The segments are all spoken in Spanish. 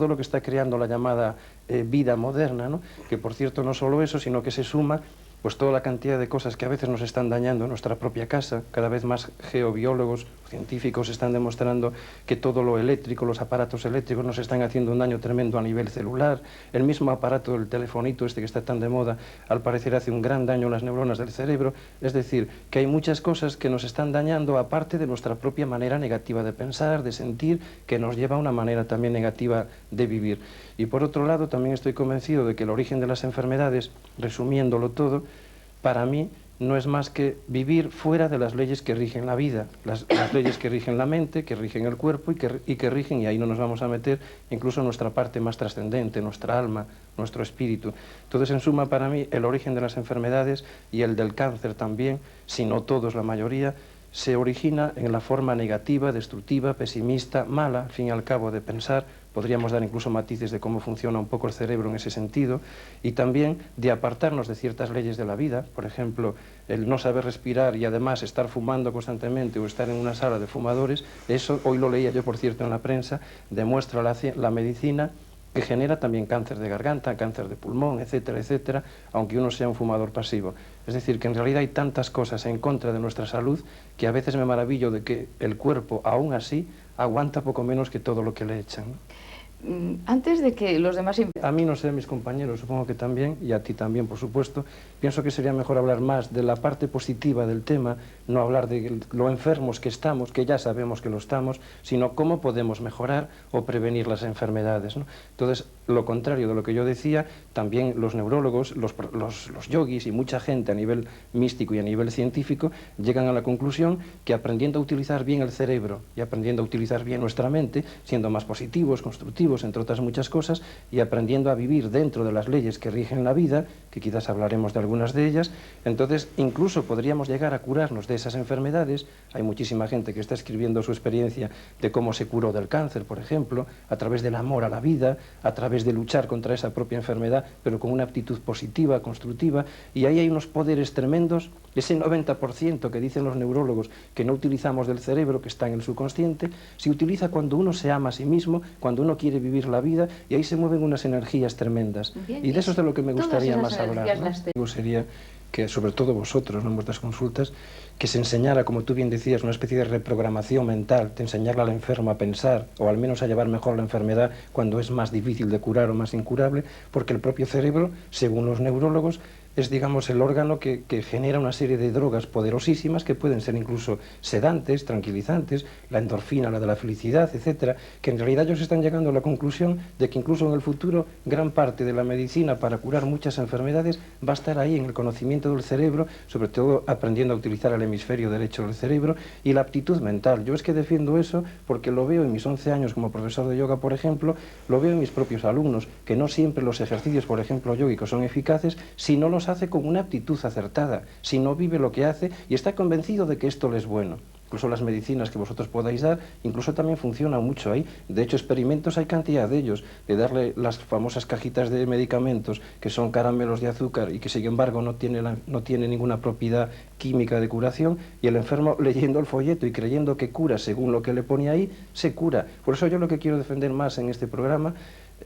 todo lo que está creando la llamada vida moderna, ¿no? Que por cierto no solo eso, sino que se suma pues toda la cantidad de cosas que a veces nos están dañando en nuestra propia casa. Cada vez más geobiólogos, científicos están demostrando que todo lo eléctrico, los aparatos eléctricos nos están haciendo un daño tremendo a nivel celular. El mismo aparato del telefonito este que está tan de moda, al parecer hace un gran daño a las neuronas del cerebro. Es decir, que hay muchas cosas que nos están dañando aparte de nuestra propia manera negativa de pensar, de sentir, que nos lleva a una manera también negativa de vivir. Y por otro lado, también estoy convencido de que el origen de las enfermedades, resumiéndolo todo, para mí no es más que vivir fuera de las leyes que rigen la vida, las leyes que rigen la mente, que rigen el cuerpo y que rigen, y ahí no nos vamos a meter, incluso nuestra parte más trascendente, nuestra alma, nuestro espíritu. Entonces, en suma, para mí, el origen de las enfermedades y el del cáncer también, si no todos, la mayoría, se origina en la forma negativa, destructiva, pesimista, mala, al fin y al cabo, de pensar. Podríamos dar incluso matices de cómo funciona un poco el cerebro en ese sentido, y también de apartarnos de ciertas leyes de la vida, por ejemplo, el no saber respirar y además estar fumando constantemente o estar en una sala de fumadores. Eso, hoy lo leía yo por cierto en la prensa, demuestra la medicina que genera también cáncer de garganta, cáncer de pulmón, etcétera, etcétera, aunque uno sea un fumador pasivo. Es decir, que en realidad hay tantas cosas en contra de nuestra salud que a veces me maravillo de que el cuerpo, aún así, aguanta poco menos que todo lo que le echan, ¿no? Antes de que los demás... A mí, no sé, a mis compañeros supongo que también, y a ti también, por supuesto, pienso que sería mejor hablar más de la parte positiva del tema, no hablar de lo enfermos que estamos, que ya sabemos que lo estamos, sino cómo podemos mejorar o prevenir las enfermedades, ¿no? Entonces, lo contrario de lo que yo decía, también los neurólogos, los yogis y mucha gente a nivel místico y a nivel científico llegan a la conclusión que aprendiendo a utilizar bien el cerebro y aprendiendo a utilizar bien nuestra mente, siendo más positivos, constructivos, entre otras muchas cosas, y aprendiendo a vivir dentro de las leyes que rigen la vida, que quizás hablaremos de algunas de ellas, entonces incluso podríamos llegar a curarnos de esas enfermedades. Hay muchísima gente que está escribiendo su experiencia de cómo se curó del cáncer, por ejemplo, a través del amor a la vida, a través de luchar contra esa propia enfermedad, pero con una actitud positiva, constructiva, y ahí hay unos poderes tremendos. Ese 90% que dicen los neurólogos que no utilizamos del cerebro, que está en el subconsciente, se utiliza cuando uno se ama a sí mismo, cuando uno quiere vivir la vida, y ahí se mueven unas energías tremendas. Bien, y de eso es de lo que me gustaría más hablar, ¿no? Las... Sería que, sobre todo vosotros, ¿no?, en vuestras consultas, que se enseñara, como tú bien decías, una especie de reprogramación mental, de enseñarle al enfermo a pensar, o al menos a llevar mejor la enfermedad cuando es más difícil de curar o más incurable, porque el propio cerebro, según los neurólogos, es, digamos, el órgano que genera una serie de drogas poderosísimas que pueden ser incluso sedantes, tranquilizantes, la endorfina, la de la felicidad, etcétera, que en realidad ellos están llegando a la conclusión de que incluso en el futuro gran parte de la medicina para curar muchas enfermedades va a estar ahí en el conocimiento del cerebro, sobre todo aprendiendo a utilizar el hemisferio derecho del cerebro y la aptitud mental. Yo es que defiendo eso porque lo veo en mis 11 años como profesor de yoga, por ejemplo, lo veo en mis propios alumnos, que no siempre los ejercicios, por ejemplo, yógicos son eficaces si no los hace con una actitud acertada, si no vive lo que hace y está convencido de que esto le es bueno. Incluso las medicinas que vosotros podáis dar, incluso también funcionan mucho ahí. De hecho, experimentos hay cantidad de ellos, de darle las famosas cajitas de medicamentos que son caramelos de azúcar y que sin embargo no tiene ninguna propiedad química de curación, y el enfermo, leyendo el folleto y creyendo que cura según lo que le pone ahí, se cura. Por eso yo lo que quiero defender más en este programa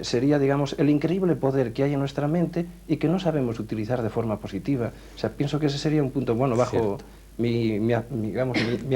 sería, digamos, el increíble poder que hay en nuestra mente y que no sabemos utilizar de forma positiva. O sea, pienso que ese sería un punto bueno bajo mi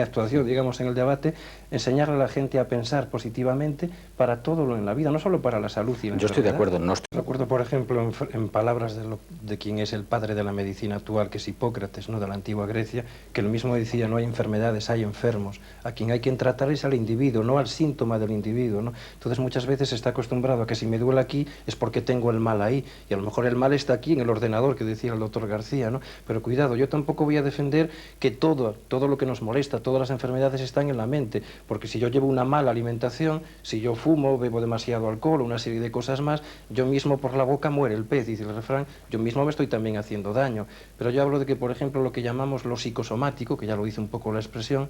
actuación, digamos, en el debate, enseñarle a la gente a pensar positivamente para todo lo en la vida, no solo para la salud y la enfermedad. Yo estoy de acuerdo. No estoy... Recuerdo, por ejemplo, en palabras de quien es el padre de la medicina actual, que es Hipócrates, ¿no?, de la antigua Grecia, que él mismo decía: no hay enfermedades, hay enfermos. A quien hay que tratar es al individuo, no al síntoma del individuo, ¿no? Entonces muchas veces se está acostumbrado a que si me duele aquí es porque tengo el mal ahí, y a lo mejor el mal está aquí en el ordenador, que decía el doctor García, ¿no? Pero cuidado, yo tampoco voy a defender que todo lo que nos molesta, todas las enfermedades están en la mente, porque si yo llevo una mala alimentación, si yo fumo, bebo demasiado alcohol, una serie de cosas más, yo mismo por la boca muere el pez, dice el refrán, yo mismo me estoy también haciendo daño. Pero yo hablo de que, por ejemplo, lo que llamamos lo psicosomático, que ya lo dice un poco la expresión,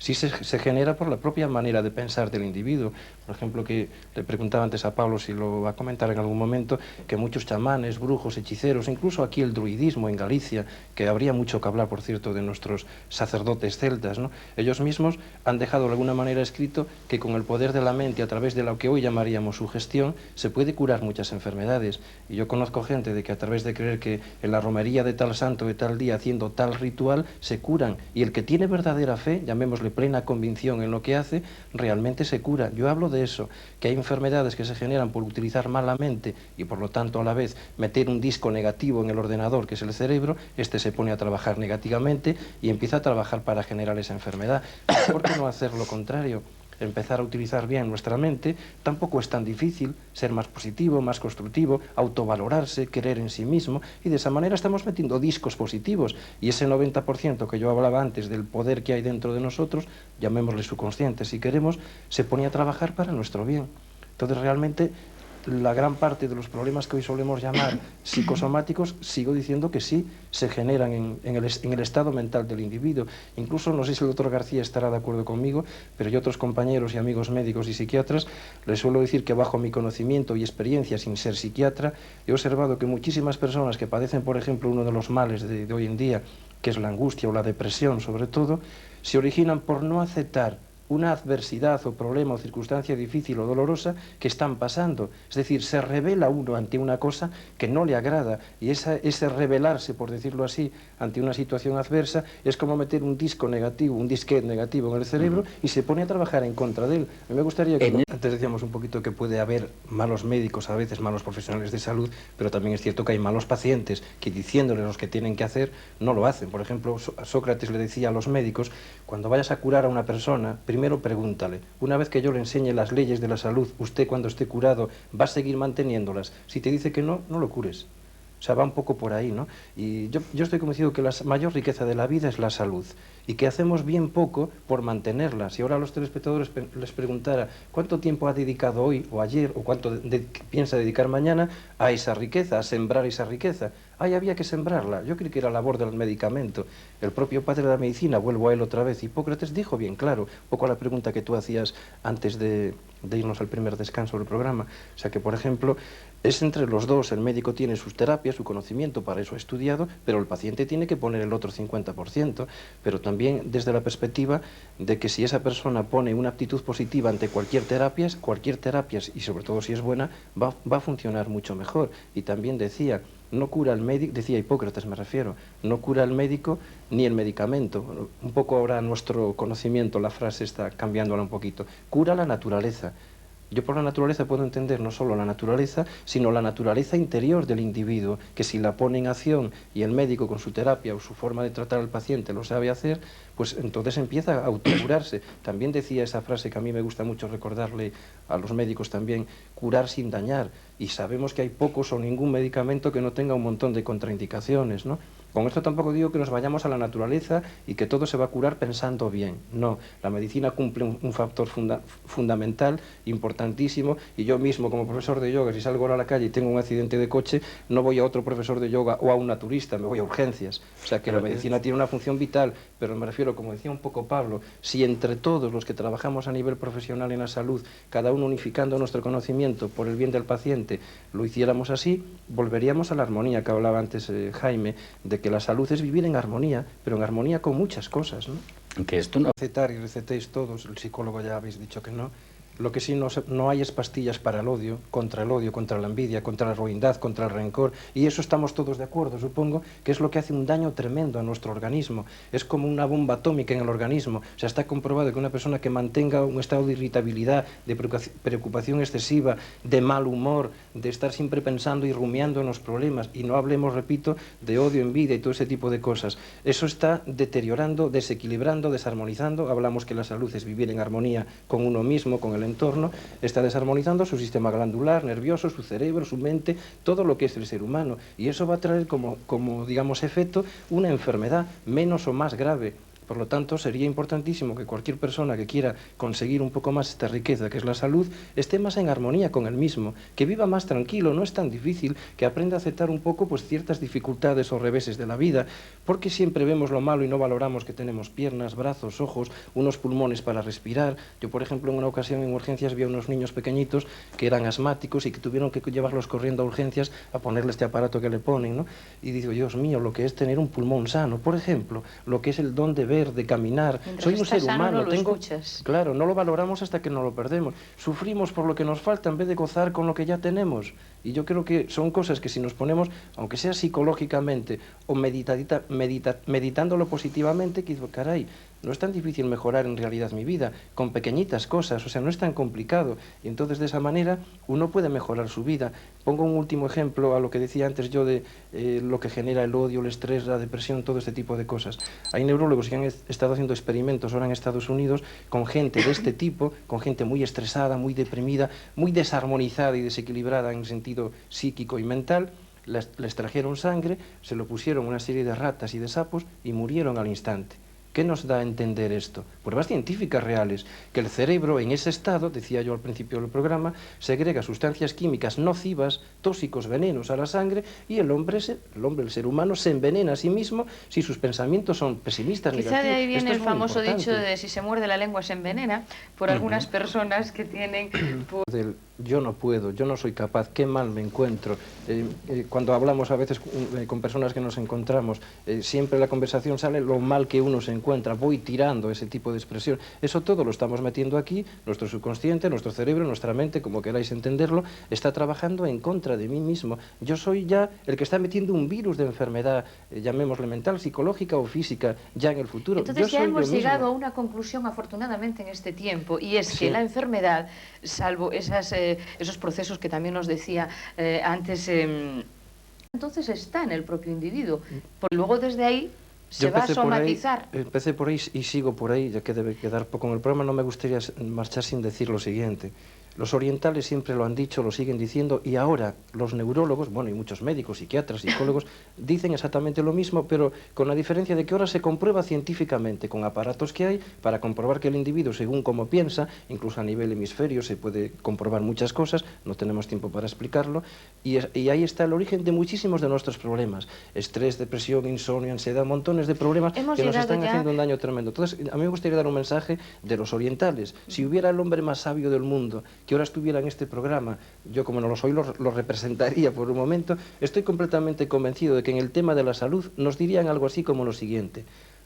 sí se genera por la propia manera de pensar del individuo. Por ejemplo, que le preguntaba antes a Pablo, si lo va a comentar en algún momento, que muchos chamanes, brujos, hechiceros, incluso aquí el druidismo en Galicia, que habría mucho que hablar, por cierto, de nuestros sacerdotes celtas, ¿no? Ellos mismos han dejado de alguna manera escrito que con el poder de la mente, a través de lo que hoy llamaríamos sugestión, se puede curar muchas enfermedades. Y yo conozco gente de que a través de creer que en la romería de tal santo de tal día, haciendo tal ritual, se curan. Y el que tiene verdadera fe, llamémosle plena convicción en lo que hace, realmente se cura. Yo hablo de eso, que hay enfermedades que se generan por utilizar malamente y por lo tanto a la vez meter un disco negativo en el ordenador, que es el cerebro, este se pone a trabajar negativamente y empieza a trabajar para generar esa enfermedad. ¿Por qué no hacer lo contrario? Empezar a utilizar bien nuestra mente, tampoco es tan difícil, ser más positivo, más constructivo, autovalorarse, creer en sí mismo, y de esa manera estamos metiendo discos positivos, y ese 90% que yo hablaba antes del poder que hay dentro de nosotros, llamémosle subconsciente si queremos, se pone a trabajar para nuestro bien. Entonces realmente la gran parte de los problemas que hoy solemos llamar psicosomáticos, sigo diciendo que sí, se generan en el estado mental del individuo. Incluso, no sé si el doctor García estará de acuerdo conmigo, pero yo a otros compañeros y amigos médicos y psiquiatras les suelo decir que bajo mi conocimiento y experiencia sin ser psiquiatra, he observado que muchísimas personas que padecen, por ejemplo, uno de los males de hoy en día, que es la angustia o la depresión sobre todo, se originan por no aceptar una adversidad o problema o circunstancia difícil o dolorosa que están pasando. Es decir, se revela uno ante una cosa que no le agrada, y ese rebelarse, por decirlo así, ante una situación adversa, es como meter un disco negativo, un disquete negativo en el cerebro y se pone a trabajar en contra de él. A mí me gustaría que... Antes decíamos un poquito que puede haber malos médicos, a veces malos profesionales de salud, pero también es cierto que hay malos pacientes que, diciéndoles lo que tienen que hacer, no lo hacen. Por ejemplo, Sócrates le decía a los médicos: cuando vayas a curar a una persona, primero pregúntale, una vez que yo le enseñe las leyes de la salud, usted cuando esté curado va a seguir manteniéndolas. Si te dice que no, no lo cures. O sea, va un poco por ahí, ¿no? Y yo estoy convencido que la mayor riqueza de la vida es la salud, y que hacemos bien poco por mantenerla. Si ahora a los telespectadores les preguntara cuánto tiempo ha dedicado hoy o ayer, o cuánto piensa dedicar mañana a esa riqueza, a sembrar esa riqueza, ahí había que sembrarla. Yo creo que era labor del medicamento. El propio padre de la medicina, vuelvo a él otra vez, Hipócrates, dijo bien claro, un poco a la pregunta que tú hacías antes de irnos al primer descanso del programa. O sea que, por ejemplo, es entre los dos. El médico tiene sus terapias, su conocimiento, para eso ha estudiado, pero el paciente tiene que poner el otro 50%, pero también desde la perspectiva de que si esa persona pone una actitud positiva ante cualquier terapia, y sobre todo si es buena, va a funcionar mucho mejor. Y también decía, no cura el médico, decía Hipócrates me refiero, no cura el médico ni el medicamento. Un poco ahora nuestro conocimiento, la frase está cambiándola un poquito. Cura la naturaleza. Yo por la naturaleza puedo entender no solo la naturaleza, sino la naturaleza interior del individuo, que si la pone en acción y el médico con su terapia o su forma de tratar al paciente lo sabe hacer, pues entonces empieza a autocurarse. También decía esa frase que a mí me gusta mucho recordarle a los médicos también, curar sin dañar. Y sabemos que hay pocos o ningún medicamento que no tenga un montón de contraindicaciones, ¿no? Con esto tampoco digo que nos vayamos a la naturaleza y que todo se va a curar pensando bien. No, la medicina cumple un factor fundamental, importantísimo, y yo mismo como profesor de yoga, si salgo ahora a la calle y tengo un accidente de coche, no voy a otro profesor de yoga o a un naturista, me voy a urgencias. O sea que la medicina tiene una función vital, pero me refiero, como decía un poco Pablo, si entre todos los que trabajamos a nivel profesional en la salud, cada uno unificando nuestro conocimiento por el bien del paciente, lo hiciéramos así, volveríamos a la armonía que hablaba antes Jaime, de que la salud es vivir en armonía, pero en armonía con muchas cosas, ¿no? Que esto no... Recetar y recetéis todos, el psicólogo ya habéis dicho que no. Lo que sí no hay es pastillas para el odio, contra la envidia, contra la ruindad, contra el rencor, y eso estamos todos de acuerdo, supongo, que es lo que hace un daño tremendo a nuestro organismo. Es como una bomba atómica en el organismo. O sea, está comprobado que una persona que mantenga un estado de irritabilidad, de preocupación excesiva, de mal humor, de estar siempre pensando y rumiando en los problemas, y no hablemos, repito, de odio, envidia y todo ese tipo de cosas, eso está deteriorando, desequilibrando, desarmonizando. Hablamos que la salud es vivir en armonía con uno mismo, con el entorno, está desarmonizando su sistema glandular, nervioso, su cerebro, su mente, todo lo que es el ser humano, y eso va a traer como digamos efecto una enfermedad menos o más grave. Por lo tanto, sería importantísimo que cualquier persona que quiera conseguir un poco más esta riqueza que es la salud, esté más en armonía con él mismo, que viva más tranquilo. No es tan difícil, que aprenda a aceptar un poco pues ciertas dificultades o reveses de la vida, porque siempre vemos lo malo y no valoramos que tenemos piernas, brazos, ojos, unos pulmones para respirar. Yo, por ejemplo, en una ocasión en urgencias vi a unos niños pequeñitos que eran asmáticos y que tuvieron que llevarlos corriendo a urgencias a ponerle este aparato que le ponen, ¿no? Y digo, Dios mío, lo que es tener un pulmón sano, por ejemplo, lo que es el don de ver, de caminar. Mientras Soy un ser sano, humano, no lo escuchas. Claro, no lo valoramos hasta que no lo perdemos. Sufrimos por lo que nos falta en vez de gozar con lo que ya tenemos. Y yo creo que son cosas que si nos ponemos, aunque sea psicológicamente o meditándolo positivamente, que digo, caray, no es tan difícil mejorar en realidad mi vida, con pequeñitas cosas, o sea, no es tan complicado. Y entonces de esa manera uno puede mejorar su vida. Pongo un último ejemplo a lo que decía antes yo de lo que genera el odio, el estrés, la depresión, todo este tipo de cosas. Hay neurólogos que han estado haciendo experimentos ahora en Estados Unidos con gente de este tipo, con gente muy estresada, muy deprimida, muy desarmonizada y desequilibrada en sentido psíquico y mental. Les trajeron sangre, se lo pusieron una serie de ratas y de sapos y murieron al instante. ¿Qué nos da a entender esto? Pruebas científicas reales, que el cerebro en ese estado, decía yo al principio del programa, segrega sustancias químicas nocivas, tóxicos, venenos a la sangre, y el hombre, el ser humano, se envenena a sí mismo si sus pensamientos son pesimistas, Quizá negativos. de ahí viene Esto el famoso importante. dicho de si se muerde la lengua se envenena, por algunas personas que tienen... Del yo no puedo, yo no soy capaz, qué mal me encuentro. Cuando hablamos a veces con personas que nos encontramos, siempre en la conversación sale lo mal que uno se encuentra, voy tirando ese tipo de expresión. Eso todo lo estamos metiendo aquí, nuestro subconsciente, nuestro cerebro, nuestra mente, como queráis entenderlo, está trabajando en contra de mí mismo. Yo soy ya el que está metiendo un virus de enfermedad, llamémosle mental, psicológica o física, ya en el futuro. Entonces yo ya soy hemos yo llegado mismo. a una conclusión afortunadamente en este tiempo, y es que Sí. la enfermedad, salvo esos procesos que también nos decía antes, entonces está en el propio individuo, porque luego desde ahí se va a somatizar. Empecé por ahí y sigo por ahí, ya que debe quedar poco en el programa. No me gustaría marchar sin decir lo siguiente. Los orientales siempre lo han dicho, lo siguen diciendo, y ahora los neurólogos, bueno, y muchos médicos, psiquiatras, psicólogos, dicen exactamente lo mismo, pero con la diferencia de que ahora se comprueba científicamente con aparatos que hay para comprobar que el individuo, según cómo piensa, incluso a nivel hemisferio se puede comprobar muchas cosas, no tenemos tiempo para explicarlo, y ahí está el origen de muchísimos de nuestros problemas: estrés, depresión, insomnio, ansiedad, montones de problemas que nos están haciendo un daño tremendo. Entonces, a mí me gustaría dar un mensaje de los orientales. Si hubiera el hombre más sabio del mundo que ahora estuviera en este programa, yo como no lo soy, lo representaría por un momento, estoy completamente convencido de que en el tema de la salud nos dirían algo así como lo siguiente: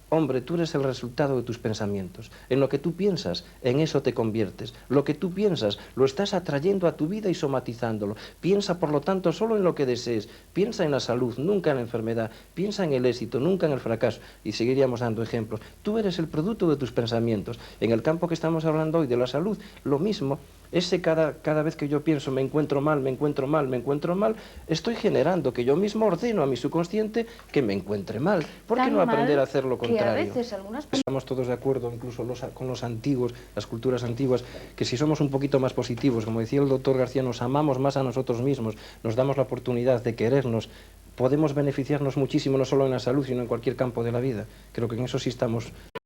hombre, tú eres el resultado de tus pensamientos. En lo que tú piensas, en eso te conviertes. Lo que tú piensas, lo estás atrayendo a tu vida y somatizándolo. Piensa, por lo tanto, solo en lo que desees. Piensa en la salud, nunca en la enfermedad. Piensa en el éxito, nunca en el fracaso. Y seguiríamos dando ejemplos. Tú eres el producto de tus pensamientos. En el campo que estamos hablando hoy de la salud, lo mismo. Cada vez que yo pienso me encuentro mal, me encuentro mal, me encuentro mal, estoy generando que yo mismo ordeno a mi subconsciente que me encuentre mal. ¿Por qué no aprender a hacer lo contrario? Que a veces algunas personas... Estamos todos de acuerdo, incluso con los antiguos, las culturas antiguas, que si somos un poquito más positivos, como decía el doctor García, nos amamos más a nosotros mismos, nos damos la oportunidad de querernos, podemos beneficiarnos muchísimo, no solo en la salud, sino en cualquier campo de la vida. Creo que en eso sí estamos